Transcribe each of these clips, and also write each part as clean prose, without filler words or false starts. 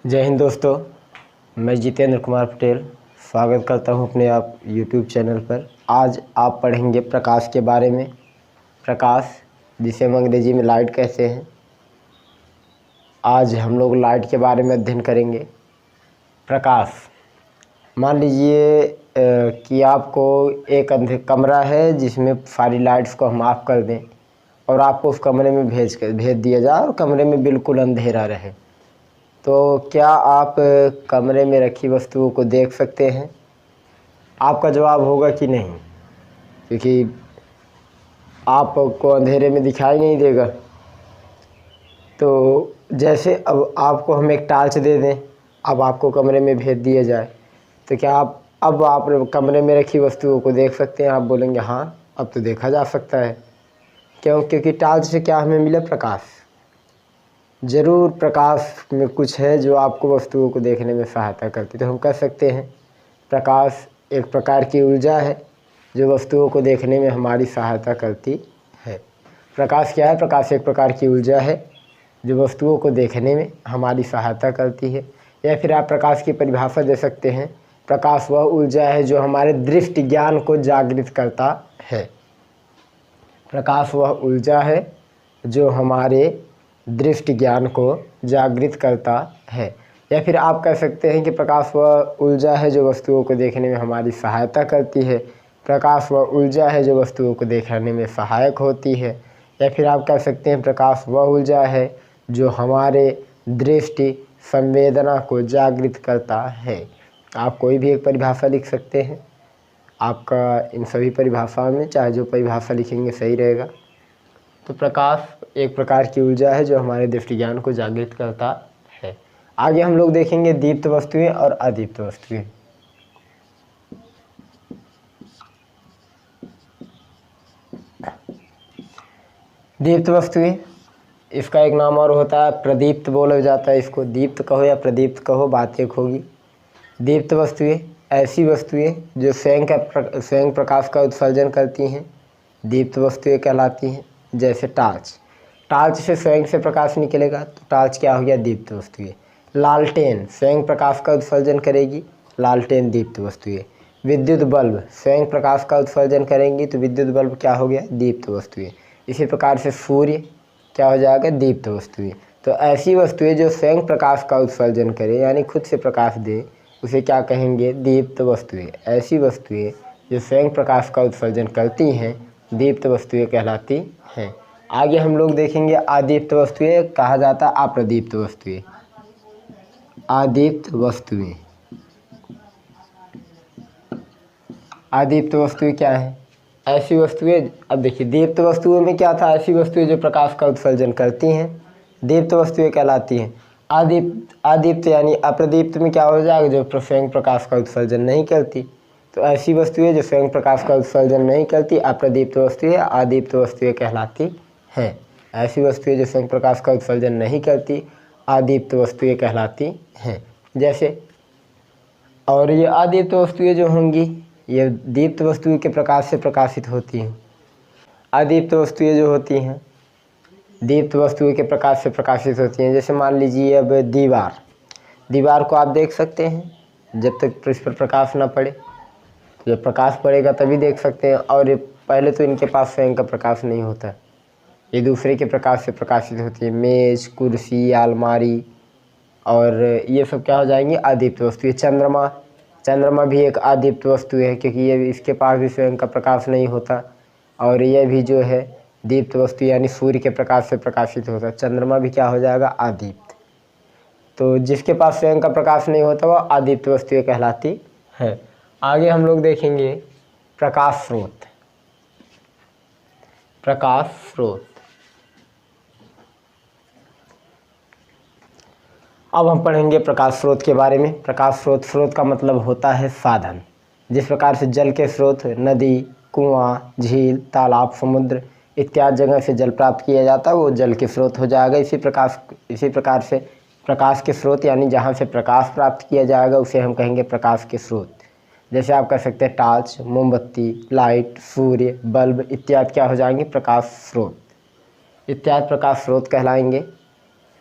जय हिंद दोस्तों, मैं जितेंद्र कुमार पटेल स्वागत करता हूं अपने आप यूट्यूब चैनल पर। आज आप पढ़ेंगे प्रकाश के बारे में। प्रकाश, जिसे हम अंग्रेजी में लाइट कहते हैं। आज हम लोग लाइट के बारे में अध्ययन करेंगे। प्रकाश, मान लीजिए कि आपको एक कमरा है जिसमें सारी लाइट्स को हम ऑफ कर दें और आपको उस कमरे में भेज दिया जाए और कमरे में बिल्कुल अंधेरा रहे, तो क्या आप कमरे में रखी वस्तुओं को देख सकते हैं? आपका जवाब होगा कि नहीं, क्योंकि आपको अंधेरे में दिखाई नहीं देगा। तो जैसे अब आपको हम एक टार्च दे दें, अब आपको कमरे में भेज दिया जाए, तो क्या आप कमरे में रखी वस्तुओं को देख सकते हैं? आप बोलेंगे हाँ, अब तो देखा जा सकता है। क्यों? क्योंकि टार्च से क्या हमें मिला? प्रकाश। ज़रूर प्रकाश में कुछ है जो आपको वस्तुओं को देखने में सहायता करती है। तो हम कह सकते हैं प्रकाश एक प्रकार की ऊर्जा है जो वस्तुओं को देखने में हमारी सहायता करती है। प्रकाश क्या है? प्रकाश एक प्रकार की ऊर्जा है जो वस्तुओं को देखने में हमारी सहायता करती है। या फिर आप प्रकाश की परिभाषा दे सकते हैं, प्रकाश वह ऊर्जा है जो हमारे दृष्टि ज्ञान को जागृत करता है। प्रकाश वह ऊर्जा है जो हमारे दृष्टि ज्ञान को जागृत करता है। या फिर आप कह सकते हैं कि प्रकाश वह ऊर्जा है जो वस्तुओं को देखने में हमारी सहायता करती है। प्रकाश वह ऊर्जा है जो वस्तुओं को देखने में सहायक होती है। या फिर आप कह सकते हैं प्रकाश वह ऊर्जा है जो हमारे दृष्टि संवेदना को जागृत करता है। आप कोई भी एक परिभाषा लिख सकते हैं। आपका इन सभी परिभाषाओं में चाहे जो परिभाषा लिखेंगे सही रहेगा। तो प्रकाश एक प्रकार की ऊर्जा है जो हमारे दृष्टि ज्ञान को जागृत करता है। आगे हम लोग देखेंगे दीप्त वस्तुएं और अदीप्त वस्तुएं। दीप्त वस्तुएं, इसका एक नाम और होता है प्रदीप्त बोला जाता है। इसको दीप्त कहो या प्रदीप्त कहो, बात एक होगी। दीप्त वस्तुएं ऐसी वस्तुएं जो स्वयं प्रकाश का उत्सर्जन करती हैं, दीप्त वस्तुएं कहलाती हैं। जैसे टार्च से स्वयं से प्रकाश निकलेगा तो टार्च क्या हो गया? दीप्त वस्तुएं। लालटेन स्वयं प्रकाश का उत्सर्जन करेगी, लालटेन दीप्त वस्तुएं। विद्युत बल्ब स्वयं प्रकाश का उत्सर्जन करेंगी तो विद्युत बल्ब क्या हो गया? दीप्त वस्तुएं। इसी प्रकार से सूर्य क्या हो जाएगा? दीप्त वस्तुएं। तो ऐसी वस्तुएं जो स्वयं प्रकाश का उत्सर्जन करें, यानी खुद से प्रकाश दें, उसे क्या कहेंगे? दीप्त वस्तुएं। ऐसी वस्तुएं जो स्वयं प्रकाश का उत्सर्जन करती हैं दीप्त वस्तुएं कहलाती हैं। आगे हम लोग देखेंगे अदीप्त वस्तुएं, कहा जाता है अप्रदीप्त वस्तुएं। अदीप्त वस्तुएं, अदीप्त वस्तुएं क्या है? ऐसी वस्तुएं, अब देखिए दीप्त वस्तुओं में क्या था? ऐसी वस्तुएं जो प्रकाश का उत्सर्जन करती हैं दीप्त वस्तुएं कहलाती हैं। अदीप्त यानी अप्रदीप्त में क्या हो जाएगा? जो स्वयं प्रकाश का उत्सर्जन नहीं करती। तो ऐसी वस्तुएं जो स्वयं प्रकाश का उत्सर्जन नहीं करती अप्रदीप्त वस्तुएं अदीप्त वस्तुएं कहलाती हैं। ऐसी वस्तुएं जो स्वयं प्रकाश का उत्सर्जन नहीं करती अदीप्त वस्तुएं कहलाती हैं। जैसे, और ये अदीप्त वस्तुएं जो होंगी ये दीप्त वस्तुएं के प्रकाश से प्रकाशित होती हैं। अदीप्त वस्तुएं जो होती हैं दीप्त वस्तुएं के प्रकाश से प्रकाशित होती हैं। जैसे मान लीजिए अब दीवार को आप देख सकते हैं जब तक इस पर प्रकाश ना पड़े। जब प्रकाश पड़ेगा तभी देख सकते हैं। और पहले तो इनके पास स्वयं का प्रकाश नहीं होता, ये दूसरे के प्रकाश से प्रकाशित होती है। मेज, कुर्सी, अलमारी और ये सब क्या हो जाएंगी? अदीप्त वस्तुएं। चंद्रमा भी एक अदीप्त वस्तु है क्योंकि ये इसके पास भी स्वयं का प्रकाश नहीं होता। और यह भी जो है दीप्त वस्तु यानी सूर्य के प्रकाश से प्रकाशित होता है। चंद्रमा भी क्या हो जाएगा? अदीप्त। तो जिसके पास स्वयं का प्रकाश नहीं होता वह अदीप्त वस्तुएं कहलाती है। आगे हम लोग देखेंगे प्रकाश स्रोत। अब हम पढ़ेंगे प्रकाश स्रोत के बारे में। प्रकाश स्रोत का मतलब होता है साधन। जिस प्रकार से जल के स्रोत नदी, कुआं, झील, तालाब, समुद्र इत्यादि जगह से जल प्राप्त किया जाता है वो जल के स्रोत हो जाएगा। इसी प्रकार से प्रकाश के स्रोत यानी जहाँ से प्रकाश प्राप्त किया जाएगा उसे हम कहेंगे प्रकाश के स्रोत। जैसे आप कह सकते हैं टॉर्च, मोमबत्ती, लाइट, सूर्य, बल्ब इत्यादि क्या हो जाएंगे? प्रकाश स्रोत। इत्यादि प्रकाश स्रोत कहलाएंगे।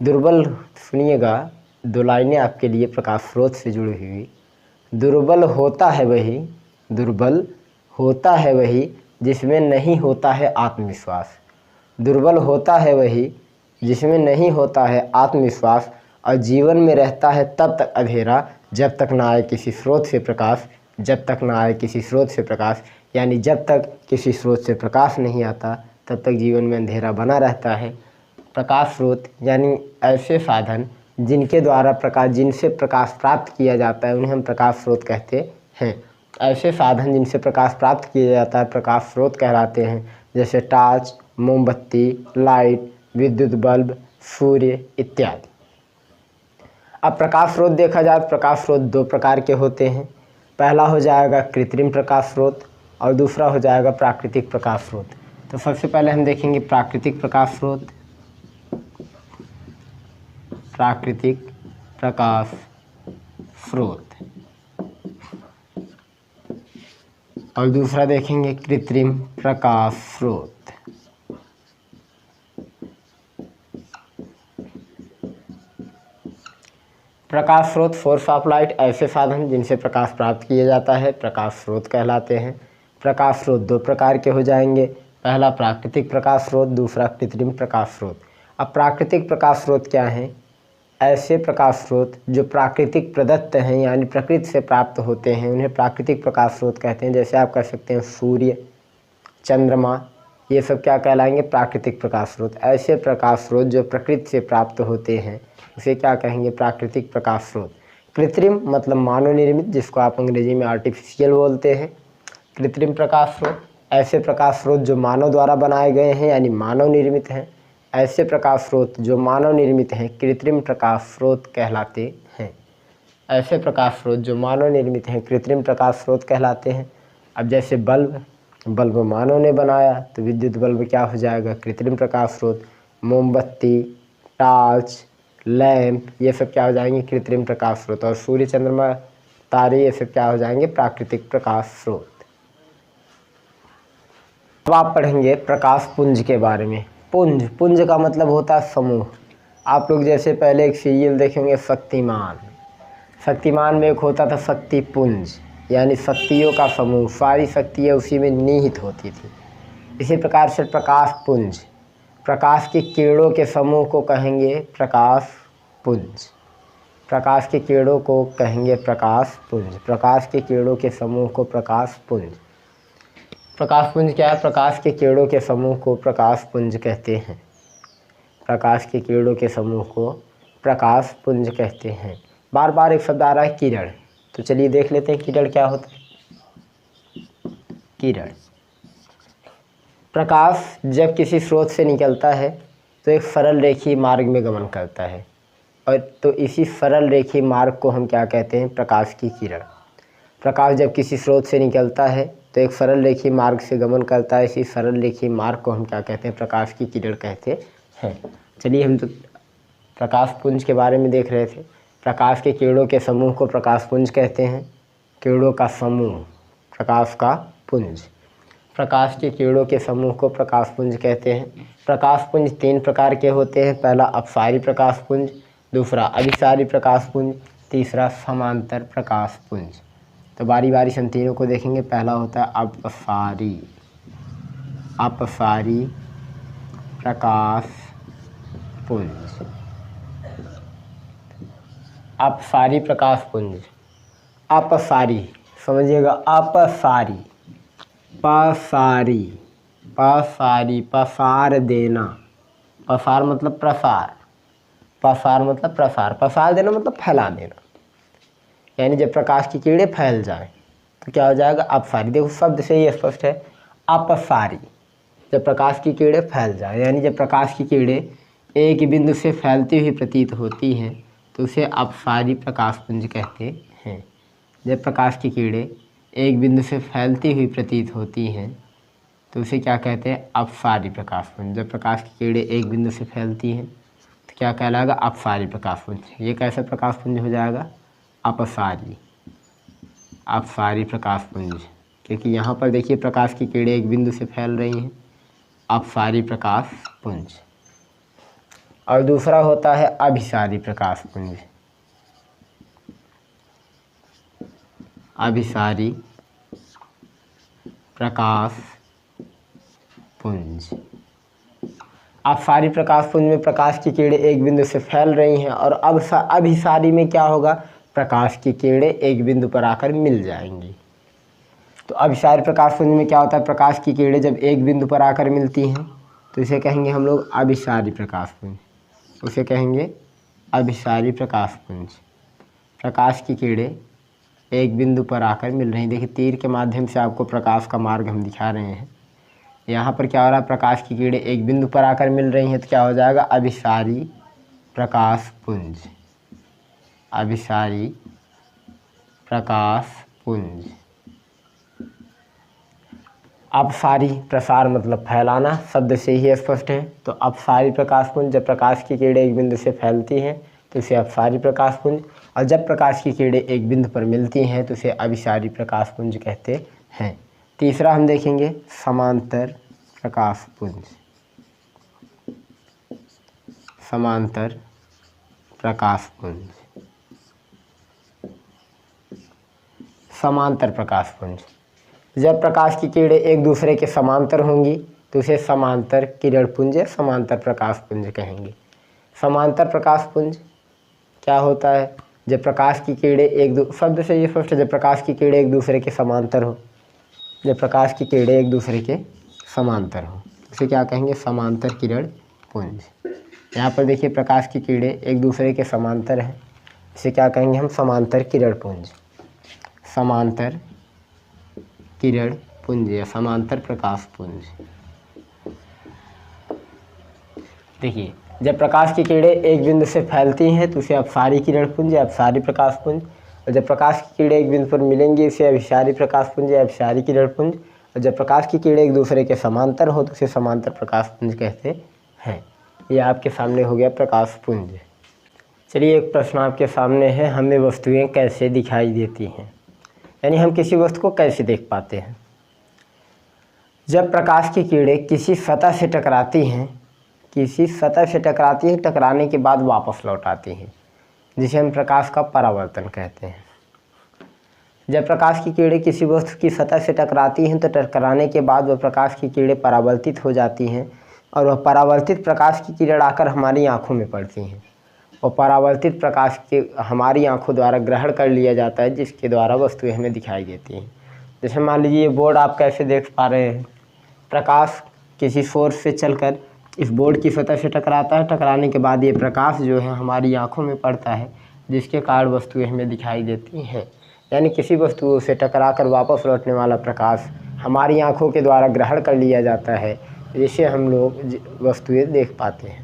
दुर्बल सुनिएगा, दो लाइनें आपके लिए प्रकाश स्रोत से जुड़ी हुई। दुर्बल होता है वही जिसमें नहीं होता है आत्मविश्वास। दुर्बल होता है वही जिसमें नहीं होता है आत्मविश्वास, और जीवन में रहता है तब तक अंधेरा जब तक ना आए किसी स्रोत से प्रकाश। यानी जब तक किसी स्रोत से प्रकाश नहीं आता तब तक जीवन में अंधेरा बना रहता है। प्रकाश स्रोत यानी ऐसे साधन जिनसे प्रकाश प्राप्त किया जाता है उन्हें हम प्रकाश स्रोत कहते हैं। ऐसे साधन जिनसे प्रकाश प्राप्त किया जाता है प्रकाश स्रोत कहलाते हैं, जैसे टॉर्च, मोमबत्ती, लाइट, विद्युत बल्ब, सूर्य इत्यादि। अब प्रकाश स्रोत देखा जाए तो प्रकाश स्रोत दो प्रकार के होते हैं। पहला हो जाएगा कृत्रिम प्रकाश स्रोत और दूसरा हो जाएगा प्राकृतिक प्रकाश स्रोत। तो सबसे पहले हम देखेंगे प्राकृतिक प्रकाश स्रोत। और दूसरा देखेंगे कृत्रिम प्रकाश स्रोत। प्रकाश स्रोत, सोर्स ऑफ लाइट, ऐसे साधन जिनसे प्रकाश प्राप्त किया जाता है प्रकाश स्रोत कहलाते हैं। प्रकाश स्रोत दो प्रकार के हो जाएंगे, पहला प्राकृतिक प्रकाश स्रोत, दूसरा कृत्रिम प्रकाश स्रोत। अब प्राकृतिक प्रकाश स्रोत क्या हैं? ऐसे प्रकाश स्रोत जो प्राकृतिक प्रदत्त हैं यानी प्रकृति से प्राप्त होते हैं उन्हें प्राकृतिक प्रकाश स्रोत कहते हैं। जैसे आप कह सकते हैं सूर्य, चंद्रमा, ये सब क्या कहलाएंगे? प्राकृतिक प्रकाश स्रोत। ऐसे प्रकाश स्रोत जो प्रकृति से प्राप्त होते हैं उसे क्या कहेंगे? प्राकृतिक प्रकाश स्रोत। कृत्रिम मतलब मानव निर्मित, जिसको आप अंग्रेजी में आर्टिफिशियल बोलते हैं। कृत्रिम प्रकाश स्रोत ऐसे प्रकाश स्रोत जो मानव द्वारा बनाए गए हैं यानी मानव निर्मित हैं। ऐसे प्रकाश स्रोत जो मानव निर्मित हैं कृत्रिम प्रकाश स्रोत कहलाते हैं। ऐसे प्रकाश स्रोत जो मानव निर्मित हैं कृत्रिम प्रकाश स्रोत कहलाते हैं। अब जैसे बल्ब मानव ने बनाया तो विद्युत बल्ब क्या हो जाएगा? कृत्रिम प्रकाश स्रोत। मोमबत्ती, टॉर्च, लैंप, ये सब क्या हो जाएंगे? कृत्रिम प्रकाश स्रोत। और सूर्य, चंद्रमा, तारे, ये सब क्या हो जाएंगे? प्राकृतिक प्रकाश स्रोत। अब आप पढ़ेंगे प्रकाश पुंज के बारे में। पुंज का मतलब होता है समूह। आप लोग जैसे पहले एक सीरियल देखेंगे शक्तिमान में एक होता था शक्ति पुंज, यानी शक्तियों का समूह, सारी शक्तियाँ उसी में निहित होती थी। इसी प्रकार से प्रकाश पुंज, प्रकाश की किरणों के समूह को कहेंगे प्रकाश पुंज। प्रकाश की किरणों को कहेंगे प्रकाश पुंज। प्रकाश की किरणों के समूह को प्रकाश पुंज। प्रकाश पुंज क्या है? प्रकाश के किरणों के समूह को प्रकाश पुंज कहते हैं। प्रकाश के किरणों के समूह को प्रकाश पुंज कहते हैं। बार बार एक शब्द आ रहा है किरण, तो चलिए देख लेते हैं किरण क्या होता है। किरण, प्रकाश जब किसी स्रोत से निकलता है तो एक सरल रेखीय मार्ग में गमन करता है, और तो इसी सरल रेखीय मार्ग को हम क्या कहते हैं? प्रकाश की किरण। प्रकाश जब किसी स्रोत से निकलता है तो एक सरल रेखीय मार्ग से गमन करता है, इसी सरल रेखीय मार्ग को हम क्या कहते हैं? प्रकाश की किरण कहते हैं। चलिए हम तो प्रकाश पुंज के बारे में देख रहे थे। प्रकाश के किरणों के समूह को प्रकाश पुंज कहते हैं। किरणों का समूह प्रकाश का पुंज। प्रकाश के किरणों के समूह को प्रकाश पुंज कहते हैं। प्रकाश पुंज तीन प्रकार के होते हैं, पहला अपसारी प्रकाश पुंज, दूसरा अभिसारी प्रकाश पुंज, तीसरा समांतर प्रकाश पुंज। तो बारी बारी से हम तीनों को देखेंगे। पहला होता है अपसारी प्रकाश पुंज। अपसारी प्रकाश पुंज। अपसारी समझिएगा, अपसारी, पसार देना। पसार मतलब प्रसार, पसार देना मतलब फैला देना। यानी जब प्रकाश की किरणें फैल जाएं तो क्या हो जाएगा? अपसारी। देखो शब्द से ही स्पष्ट है, अपसारी। जब प्रकाश की किरणें फैल जाए यानी जब प्रकाश की किरणें एक बिंदु से फैलती हुई प्रतीत होती हैं तो उसे अपसारी प्रकाश पुंज कहते हैं। जब प्रकाश की किरणें एक बिंदु से फैलती हुई प्रतीत होती हैं तो उसे क्या कहते हैं? अपसारी प्रकाश पुंज। जब प्रकाश की किरणें एक बिंदु से फैलती हैं तो क्या कहलाएगा? अपसारी प्रकाश पुंज। ये कैसा प्रकाश पुंज हो जाएगा? अपसारी प्रकाश पुंज, क्योंकि यहाँ पर देखिए प्रकाश की किरणें एक बिंदु से फैल रही हैं। अपसारी प्रकाश पुंज। और दूसरा होता है अभिसारी प्रकाश पुंज। अभिसारी प्रकाश पुंज। अपसारी प्रकाश पुंज में प्रकाश की किरणें एक बिंदु से फैल रही हैं और अब अभिसारी में क्या होगा, प्रकाश की किरणें एक बिंदु पर आकर मिल जाएंगी। तो अभिसारी प्रकाश पुंज में क्या होता है, प्रकाश की किरणें जब एक बिंदु पर आकर मिलती हैं तो इसे कहेंगे हम लोग अभिसारी प्रकाश पुंज। उसे कहेंगे अभिसारी प्रकाश पुंज। प्रकाश की किरणें एक बिंदु पर आकर मिल रही हैं। देखिए तीर के माध्यम से आपको प्रकाश का मार्ग हम दिखा रहे हैं। यहाँ पर क्या हो रहा है, प्रकाश की किरणें एक बिंदु पर आकर मिल रही हैं तो क्या हो जाएगा, अभिसारी प्रकाश पुंज। अभिसारी प्रकाश पुंज। अपसारी, प्रसार मतलब फैलाना, शब्द से ही स्पष्ट है। तो अपसारी प्रकाश पुंज, जब प्रकाश की किरणें एक बिंदु से फैलती हैं तो इसे अपसारी प्रकाश पुंज, और जब प्रकाश की किरणें एक बिंदु पर मिलती हैं तो इसे अभिसारी प्रकाश पुंज कहते हैं। तीसरा हम देखेंगे समांतर प्रकाश पुंज। समांतर प्रकाश पुंज। समांतर प्रकाश पुंज, जब प्रकाश की किरणें एक दूसरे के समांतर होंगी तो उसे समांतर किरण पुंज या समांतर प्रकाश पुंज कहेंगे। समांतर प्रकाश पुंज क्या होता है, जब प्रकाश की किरणें शब्द से ये स्पष्ट है, जब प्रकाश की किरणें एक दूसरे के समांतर हो। जब प्रकाश की किरणें एक दूसरे के समांतर हो उसे क्या कहेंगे, समांतर किरण पुंज। यहाँ पर देखिए प्रकाश की किरणें एक दूसरे के समांतर हैं, इसे क्या कहेंगे हम, समांतर किरण पुंज। समांतर किरण पुंज या समांतर प्रकाश पुंज। देखिए जब प्रकाश की किरणें एक बिंदु से फैलती हैं तो उसे अपसारी किरण पुंज या अपसारी प्रकाश पुंज, और जब प्रकाश की किरणें एक बिंदु पर मिलेंगी इसे अभिसारी प्रकाश पुंज या अभिसारी किरण पुंज, और जब प्रकाश की किरणें एक दूसरे के समांतर हो तो उसे समांतर प्रकाश पुंज कहते हैं। ये आपके सामने हो गया प्रकाश पुंज। चलिए एक प्रश्न आपके सामने है, हमें वस्तुएं कैसे दिखाई देती हैं, यानी हम किसी वस्तु को कैसे देख पाते हैं। जब प्रकाश की किरणें किसी सतह से टकराती हैं, टकराने के बाद वापस लौट आती हैं, जिसे हम प्रकाश का परावर्तन कहते हैं। जब प्रकाश की किरणें किसी वस्तु की सतह से टकराती हैं तो टकराने के बाद वह प्रकाश की किरणें परावर्तित हो जाती हैं और वह परावर्तित प्रकाश की किरण आकर हमारी आँखों में पड़ती हैं और परावर्तित प्रकाश के हमारी आँखों द्वारा ग्रहण कर लिया जाता है, जिसके द्वारा वस्तुएं हमें दिखाई देती हैं। जैसे मान लीजिए ये बोर्ड आप कैसे देख पा रहे हैं, प्रकाश किसी सोर्स से चलकर इस बोर्ड की सतह से टकराता है, टकराने के बाद ये प्रकाश जो है हमारी आँखों में पड़ता है, जिसके कारण वस्तुएं हमें दिखाई देती हैं। यानी किसी वस्तु से टकराकर वापस लौटने वाला प्रकाश हमारी आँखों के द्वारा ग्रहण कर लिया जाता है, जिससे हम लोग वस्तुएं देख पाते हैं।